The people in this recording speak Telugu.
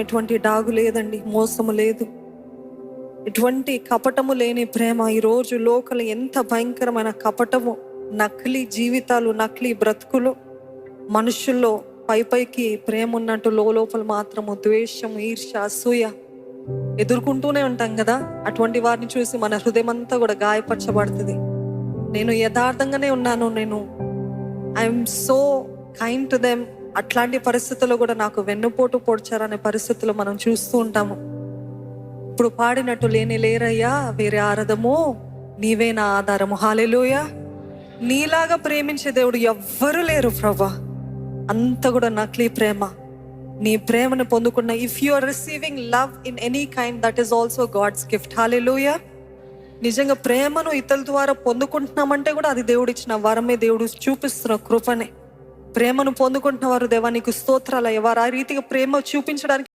ఎటువంటి డాగు లేదండి, మోసము లేదు, ఎటువంటి కపటము లేని ప్రేమ. ఈరోజు లోకల్ ఎంత భయంకరమైన కపటము, నకిలీ జీవితాలు, నకిలీ బ్రతుకులు, మనుషుల్లో పైకి ప్రేమ ఉన్నట్టు లోపల మాత్రము ద్వేషము, ఈర్ష్య, అసూయ ఎదుర్కొంటూనే ఉంటాం కదా. అటువంటి వారిని చూసి మన హృదయం అంతా కూడా గాయపరచబడుతుంది. నేను యథార్థంగానే ఉన్నాను, నేను I'm so kind to them, అట్లాంటి పరిస్థితుల్లో కూడా నాకు వెన్నుపోటు పొడిచారనే పరిస్థితులు మనం చూస్తూ ఉంటాము. ఇప్పుడు పాడినట్టు లేని లేరయ్యా వేరే ఆరాధము, నీవే నా ఆధారము. హల్లెలూయా. నీలాగా ప్రేమించే దేవుడు ఎవ్వరు లేరు ప్రభా. అంత కూడా నకిలీ ప్రేమ. నీ ప్రేమను పొందుకున్న, if you are receiving love in any kind, that is also God's gift. Hallelujah. నిజంగా ప్రేమను ఇతరుల ద్వారా పొందుకుంటున్నామంటే కూడా అది దేవుడు ఇచ్చిన వరమే, దేవుడు చూపిస్తున్న కృపనే. ప్రేమను పొందుకుంటున్న వారు దేవా నీకు స్తోత్రాలు. వారు ఆ రీతిగా ప్రేమ చూపించడానికి